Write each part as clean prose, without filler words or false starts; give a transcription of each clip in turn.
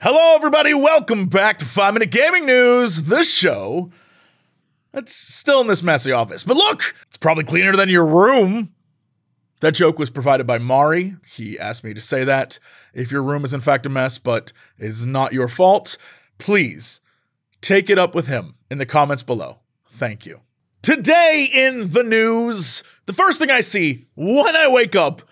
Hello, everybody. Welcome back to 5-Minute Gaming News, the show that's still in this messy office. But look, it's probably cleaner than your room. That joke was provided by Mari. He asked me to say that. If your room is in fact a mess, but it is not your fault, please take it up with him in the comments below. Thank you. Today in the news, the first thing I see when I wake up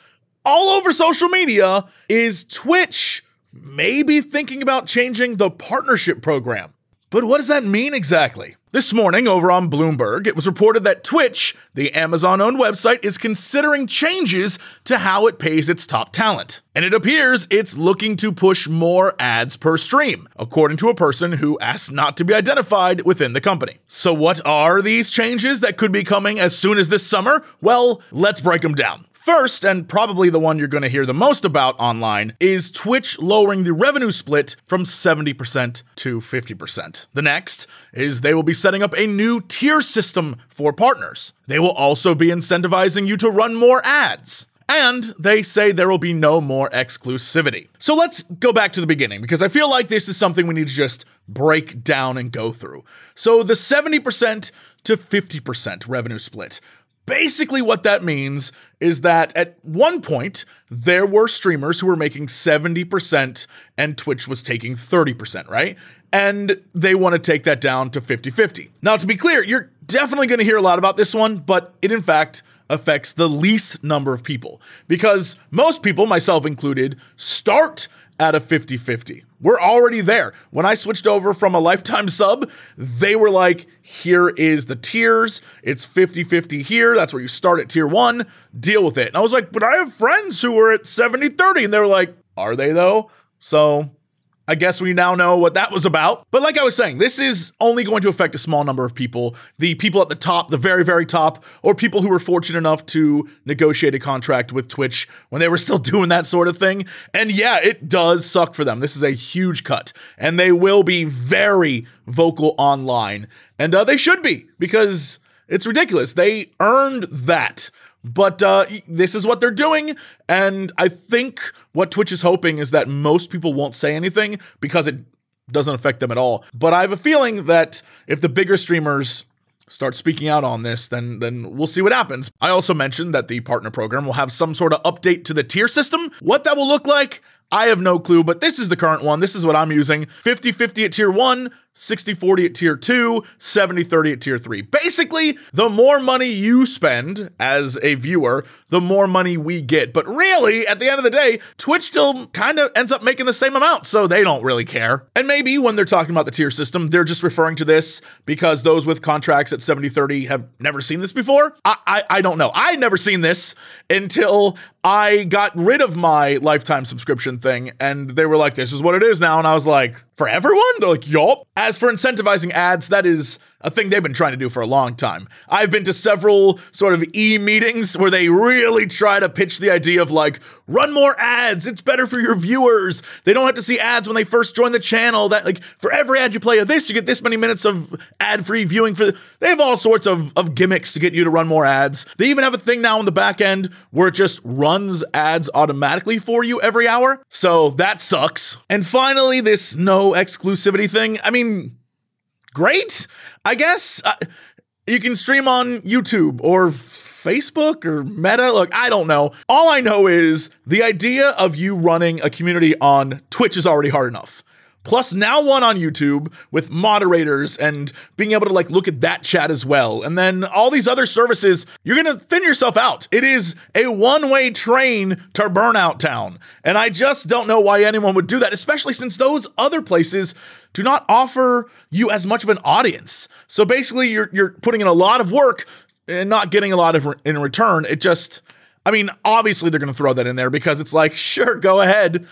all over social media is Twitch maybe thinking about changing the partnership program. But what does that mean exactly? This morning over on Bloomberg, it was reported that Twitch, the Amazon-owned website, is considering changes to how it pays its top talent. And it appears it's looking to push more ads per stream, according to a person who asked not to be identified within the company. So what are these changes that could be coming as soon as this summer? Well, let's break them down. First, and probably the one you're going to hear the most about online, is Twitch lowering the revenue split from 70% to 50%. The next is they will be setting up a new tier system for partners. They will also be incentivizing you to run more ads. And they say there will be no more exclusivity. So let's go back to the beginning, because I feel like this is something we need to just break down and go through. So the 70% to 50% revenue split. Basically what that means is that at one point, there were streamers who were making 70% and Twitch was taking 30%, right? And they want to take that down to 50-50. Now, to be clear, you're definitely going to hear a lot about this one, but it in fact affects the least number of people, because most people, myself included, start at a 50-50. We're already there. When I switched over from a lifetime sub, they were like, here is the tiers. It's 50-50 here. That's where you start at tier 1. Deal with it. And I was like, but I have friends who were at 70-30. And they were like, are they though? So I guess we now know what that was about. But like I was saying, this is only going to affect a small number of people. The people at the top, the very, very top, or people who were fortunate enough to negotiate a contract with Twitch when they were still doing that sort of thing. And yeah, it does suck for them. This is a huge cut. And they will be very vocal online. And they should be, because it's ridiculous. They earned that. But this is what they're doing, and I think what Twitch is hoping is that most people won't say anything because it doesn't affect them at all. But I have a feeling that if the bigger streamers start speaking out on this, then we'll see what happens. I also mentioned that the partner program will have some sort of update to the tier system. What that will look like, I have no clue, but this is the current one. This is what I'm using. 50-50 at tier 1, 60-40 at tier 2, 70-30 at tier 3. Basically, the more money you spend as a viewer, the more money we get. But really, at the end of the day, Twitch still kind of ends up making the same amount, so they don't really care. And maybe when they're talking about the tier system, they're just referring to this because those with contracts at 70-30 have never seen this before. I don't know. I had never seen this until I got rid of my lifetime subscription thing, and they were like, this is what it is now. And I was like, for everyone? They're like, yup. As for incentivizing ads, that is a thing they've been trying to do for a long time. I've been to several sort of e-meetings where they really try to pitch the idea of like, run more ads, it's better for your viewers. They don't have to see ads when they first join the channel. That like, for every ad you play of this, you get this many minutes of ad-free viewing. They have all sorts of gimmicks to get you to run more ads. They even have a thing now on the back end where it just runs ads automatically for you every hour. So that sucks. And finally, this no exclusivity thing. I mean, great, I guess. You can stream on YouTube or Facebook or Meta. Look, I don't know. All I know is the idea of you running a community on Twitch is already hard enough. Plus now one on YouTube with moderators and being able to like look at that chat as well. And then all these other services, you're going to thin yourself out. It is a one-way train to burnout town. And I just don't know why anyone would do that, especially since those other places do not offer you as much of an audience. So basically you're putting in a lot of work and not getting a lot of in return. It just, I mean, obviously they're going to throw that in there because it's like, sure, go ahead.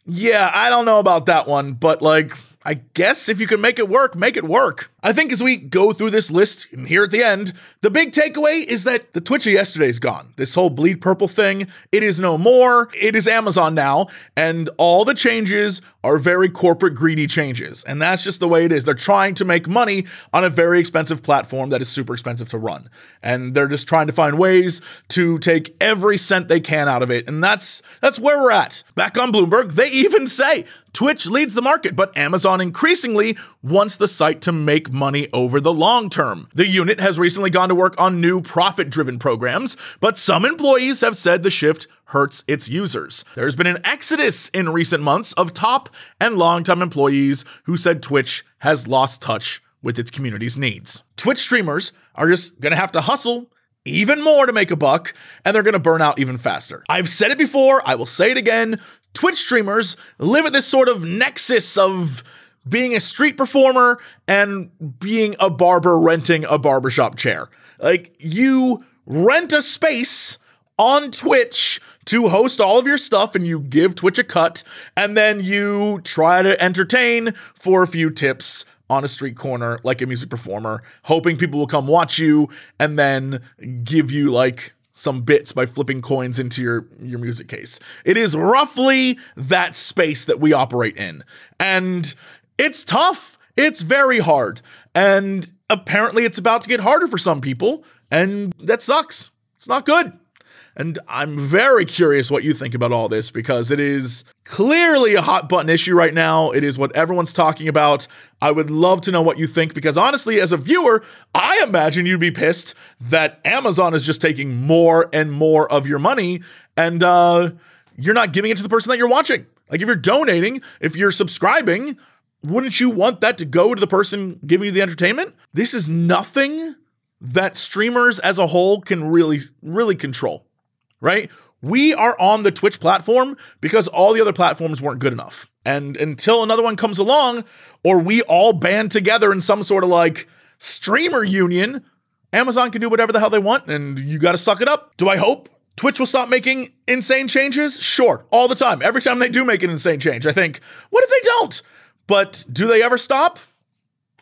Yeah, I don't know about that one, but like, I guess if you can make it work, make it work. I think as we go through this list and here at the end, the big takeaway is that the Twitch of yesterday is gone. This whole bleed purple thing, it is no more. It is Amazon now, and all the changes are very corporate greedy changes. And that's just the way it is. They're trying to make money on a very expensive platform that is super expensive to run. And they're just trying to find ways to take every cent they can out of it. And that's where we're at. Back on Bloomberg, they even say Twitch leads the market, but Amazon increasingly wants the site to make money over the long term. The unit has recently gone to work on new profit-driven programs, but some employees have said the shift hurts its users. There's been an exodus in recent months of top and longtime employees who said Twitch has lost touch with its community's needs. Twitch streamers are just gonna have to hustle even more to make a buck, and they're gonna burn out even faster. I've said it before, I will say it again, Twitch streamers live at this sort of nexus of being a street performer and being a barber renting a barbershop chair. Like, you rent a space on Twitch to host all of your stuff, and you give Twitch a cut, and then you try to entertain for a few tips on a street corner like a music performer, hoping people will come watch you and then give you like some bits by flipping coins into your music case. It is roughly that space that we operate in. And it's tough. It's very hard. And apparently it's about to get harder for some people, and that sucks. It's not good. And I'm very curious what you think about all this, because it is clearly a hot button issue right now. It is what everyone's talking about. I would love to know what you think, because honestly, as a viewer, I imagine you'd be pissed that Amazon is just taking more and more of your money, and you're not giving it to the person that you're watching. Like, if you're donating, if you're subscribing, wouldn't you want that to go to the person giving you the entertainment? This is nothing that streamers as a whole can really control. Right? We are on the Twitch platform because all the other platforms weren't good enough. And until another one comes along, or we all band together in some sort of like streamer union, Amazon can do whatever the hell they want, and you got to suck it up. Do I hope Twitch will stop making insane changes? Sure, all the time. Every time they do make an insane change, I think, what if they don't? But do they ever stop?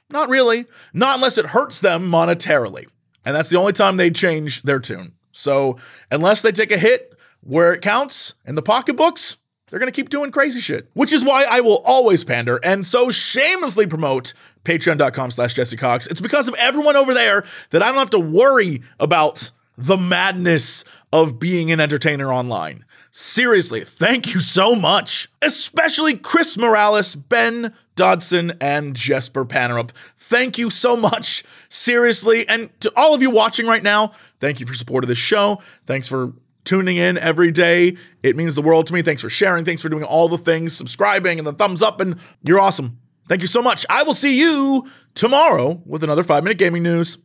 Not really. Not unless it hurts them monetarily. And that's the only time they change their tune. So unless they take a hit where it counts in the pocketbooks, they're going to keep doing crazy shit. Which is why I will always pander and so shamelessly promote patreon.com/Jesse Cox. It's because of everyone over there that I don't have to worry about the madness of being an entertainer online. Seriously, thank you so much. Especially Chris Morales, Ben Dodson, and Jesper Panerup. Thank you so much. Seriously. And to all of you watching right now, thank you for support of this show. Thanks for tuning in every day. It means the world to me. Thanks for sharing. Thanks for doing all the things, subscribing and the thumbs up, and you're awesome. Thank you so much. I will see you tomorrow with another 5-Minute Gaming News.